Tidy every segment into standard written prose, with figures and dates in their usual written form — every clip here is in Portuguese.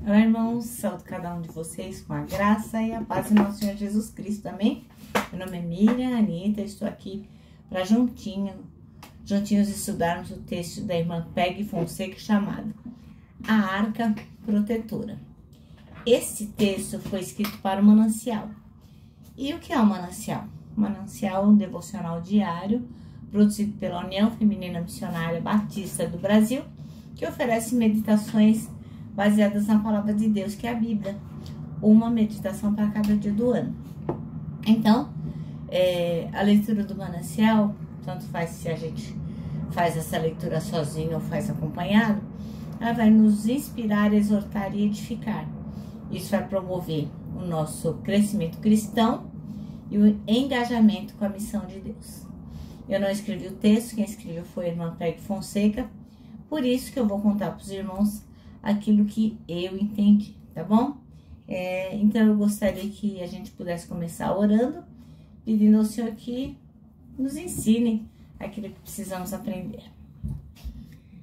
Olá, irmãos, saúdo cada um de vocês com a graça e a paz do nosso Senhor Jesus Cristo, amém? Meu nome é Miriam Anitta, estou aqui para juntinhos estudarmos o texto da irmã Peggy Fonseca chamado A Arca Protetora. Este texto foi escrito para o manancial. E o que é um manancial? O manancial é um devocional diário produzido pela União Feminina Missionária Batista do Brasil, que oferece meditações baseadas na palavra de Deus, que é a Bíblia. Uma meditação para cada dia do ano. Então, a leitura do manancial, tanto faz se a gente faz essa leitura sozinho ou faz acompanhado, ela vai nos inspirar, exortar e edificar. Isso vai promover o nosso crescimento cristão e o engajamento com a missão de Deus. Eu não escrevi o texto, quem escreveu foi a irmã Peggy Fonseca, por isso que eu vou contar para os irmãos aquilo que eu entendi, tá bom? Então eu gostaria que a gente pudesse começar orando, pedindo ao Senhor que nos ensine aquilo que precisamos aprender.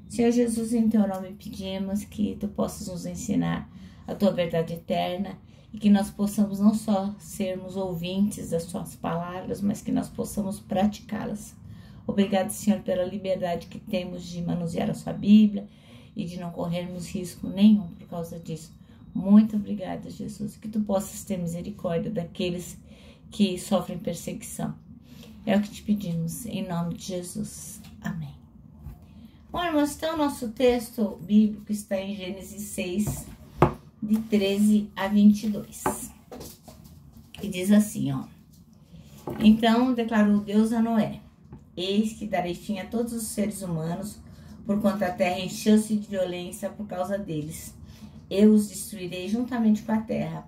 Senhor Jesus, em teu nome pedimos que tu possas nos ensinar a tua verdade eterna e que nós possamos não só sermos ouvintes das tuas palavras, mas que nós possamos praticá-las. Obrigado, Senhor, pela liberdade que temos de manusear a sua Bíblia e de não corrermos risco nenhum por causa disso. Muito obrigada, Jesus, que tu possas ter misericórdia daqueles que sofrem perseguição. É o que te pedimos, em nome de Jesus. Amém. Bom, irmãos, então o nosso texto bíblico está em Gênesis 6, de 13 a 22. E diz assim, ó. Então declarou Deus a Noé: eis que darei fim a todos os seres humanos, porquanto a terra encheu-se de violência por causa deles. Eu os destruirei juntamente com a terra.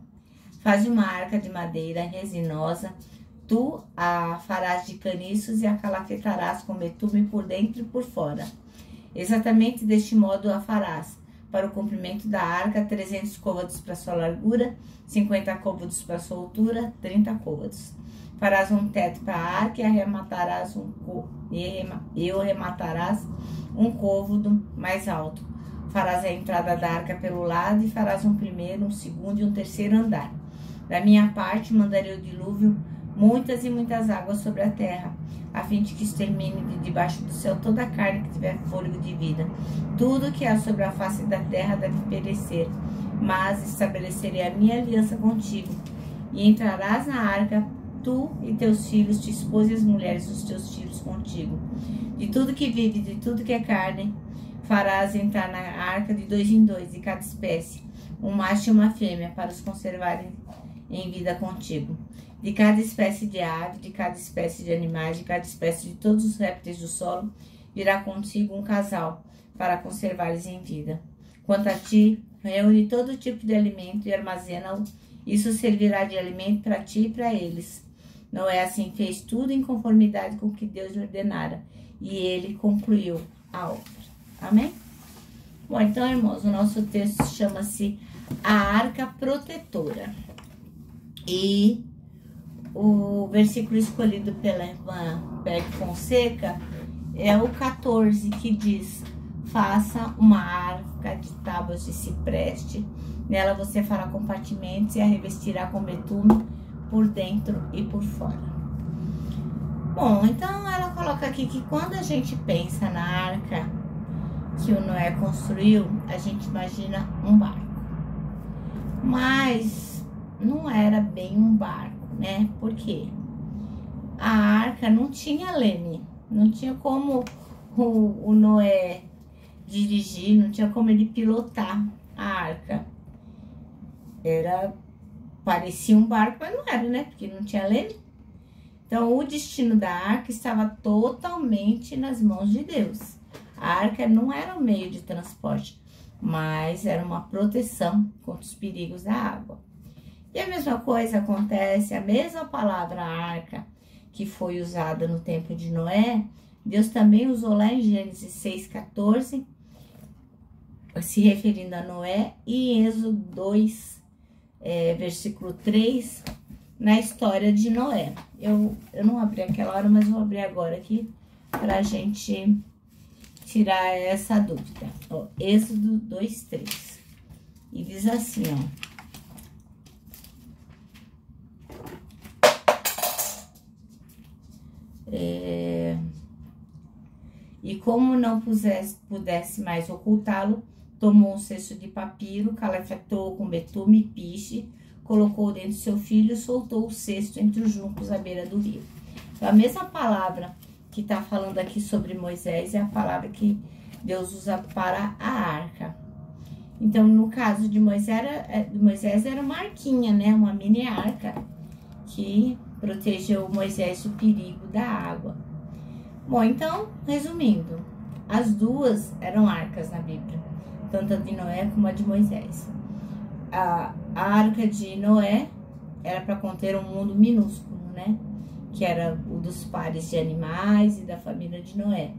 Faze uma arca de madeira resinosa, tu a farás de caniços e a calafetarás com betume por dentro e por fora. Exatamente deste modo a farás. Para o comprimento da arca, 300 côvados para sua largura, 50 côvados para sua altura, 30 côvados. Farás um teto para a arca e arrematarás um côvado mais alto. Farás a entrada da arca pelo lado e farás um primeiro, um segundo e um terceiro andar. Da minha parte, mandarei o dilúvio, muitas e muitas águas sobre a terra, a fim de que extermine de debaixo do céu toda a carne que tiver fôlego de vida. Tudo que há sobre a face da terra deve perecer, mas estabelecerei a minha aliança contigo, e entrarás na arca, tu e teus filhos, tua esposa e as mulheres dos teus filhos contigo. De tudo que vive, de tudo que é carne, farás entrar na arca de 2 em 2, de cada espécie, um macho e uma fêmea, para os conservarem em vida contigo. De cada espécie de ave, de cada espécie de animais, de cada espécie de todos os répteis do solo, virá contigo um casal, para conservares em vida. Quanto a ti, reúne todo tipo de alimento e armazena-o, isso servirá de alimento para ti e para eles. Noé assim fez tudo em conformidade com o que Deus lhe ordenara, e ele concluiu a obra. Amém? Bom, então, irmãos, o nosso texto chama-se A Arca Protetora. E o versículo escolhido pela irmã Peggy Fonseca é o 14, que diz: faça uma arca de tábuas de cipreste, nela você fará compartimentos e a revestirá com betume por dentro e por fora. Bom, então ela coloca aqui que quando a gente pensa na arca que o Noé construiu, a gente imagina um barco. Mas não era bem um barco, né? Porque a arca não tinha leme, não tinha como o Noé dirigir, não tinha como ele pilotar a arca. Parecia um barco, mas não era, né? Porque não tinha leme. Então, o destino da arca estava totalmente nas mãos de Deus. A arca não era um meio de transporte, mas era uma proteção contra os perigos da água. E a mesma coisa acontece, a mesma palavra arca que foi usada no tempo de Noé, Deus também usou lá em Gênesis 6,14, se referindo a Noé, e em Êxodo 2, versículo 3, na história de Noé. Eu não abri aquela hora, mas vou abrir agora aqui para a gente tirar essa dúvida. Ó, Êxodo 2:3. E diz assim, ó. E como não pudesse mais ocultá-lo, tomou um cesto de papiro, calafetou com betume e piche, colocou dentro do seu filho e soltou o cesto entre os juncos à beira do rio. Então, a mesma palavra que está falando aqui sobre Moisés é a palavra que Deus usa para a arca. Então, no caso de Moisés era uma arquinha, né? Uma mini arca que protegeu Moisés do perigo da água. Bom, então, resumindo, as duas eram arcas na Bíblia, tanto a de Noé como a de Moisés. A arca de Noé era para conter um mundo minúsculo, né? Que era o dos pares de animais e da família de Noé.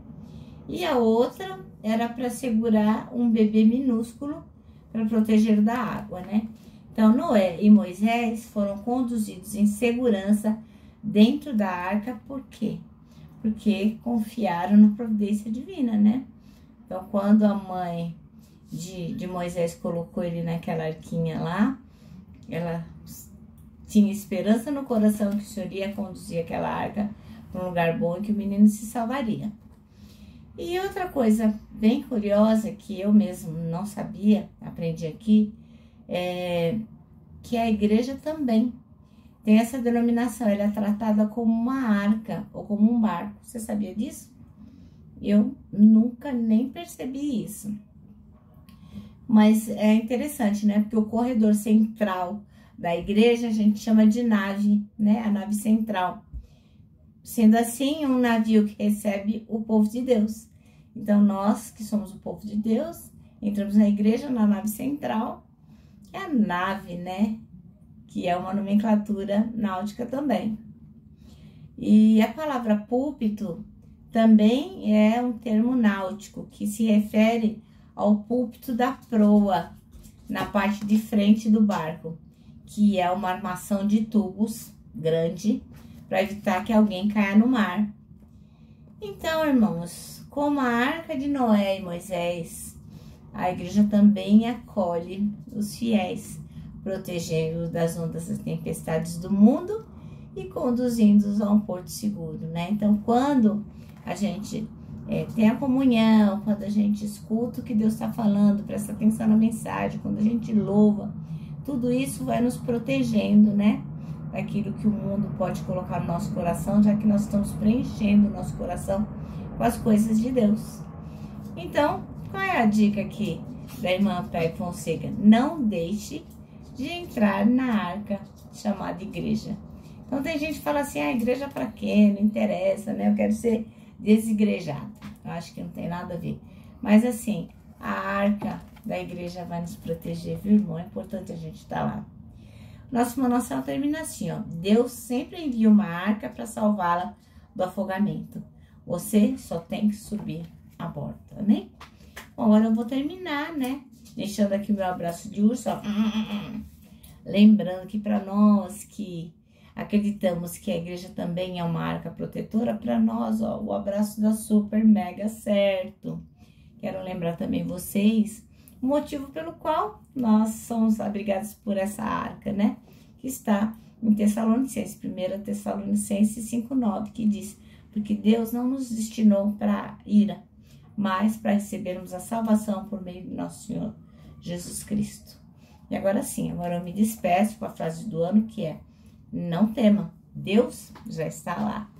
E a outra era para segurar um bebê minúsculo para proteger da água, né? Então, Noé e Moisés foram conduzidos em segurança dentro da arca, por quê? Porque confiaram na providência divina, né? Então, quando a mãe de Moisés colocou ele naquela arquinha lá, ela tinha esperança no coração que o Senhor ia conduzir aquela arca para um lugar bom e que o menino se salvaria. E outra coisa bem curiosa que eu mesmo não sabia, aprendi aqui, é que a igreja também tem essa denominação, ela é tratada como uma arca ou como um barco. Você sabia disso? Eu nunca nem percebi isso. Mas é interessante, né? Porque o corredor central da igreja a gente chama de nave, né? A nave central. Sendo assim, um navio que recebe o povo de Deus. Então, nós que somos o povo de Deus, entramos na igreja, na nave central, que é a nave, né? Que é uma nomenclatura náutica também. E a palavra púlpito também é um termo náutico, que se refere ao púlpito da proa, na parte de frente do barco, que é uma armação de tubos grande, para evitar que alguém caia no mar. Então, irmãos, como a arca de Noé e Moisés, a igreja também acolhe os fiéis, protegendo-os das ondas das tempestades do mundo e conduzindo-os a um porto seguro, né? Então, quando a gente tem a comunhão, quando a gente escuta o que Deus está falando, presta atenção na mensagem, quando a gente louva, tudo isso vai nos protegendo, né? Daquilo que o mundo pode colocar no nosso coração, já que nós estamos preenchendo o nosso coração com as coisas de Deus. Então, qual é a dica aqui da irmã Pepe Fonseca? Não deixe de entrar na arca chamada igreja. Então, tem gente que fala assim, a igreja para quê? Não interessa, né? Eu quero ser desigrejado. Eu acho que não tem nada a ver. Mas, assim, a arca da igreja vai nos proteger, viu, irmão? É importante a gente estar lá. Nossa manancial termina assim, ó. Deus sempre envia uma arca para salvá-la do afogamento. Você só tem que subir a bordo, amém? Bom, agora eu vou terminar, né? Deixando aqui o meu abraço de urso, ó. Lembrando que para nós que acreditamos que a igreja também é uma arca protetora, para nós, ó, o abraço dá super mega certo. Quero lembrar também vocês o motivo pelo qual nós somos abrigados por essa arca, né? Que está em Tessalonicenses, 1 Tessalonicenses 5:9, que diz: porque Deus não nos destinou para ira, mas para recebermos a salvação por meio de nosso Senhor Jesus Cristo. E agora sim, agora eu me despeço com a frase do ano, que é: não tema, Deus já está lá.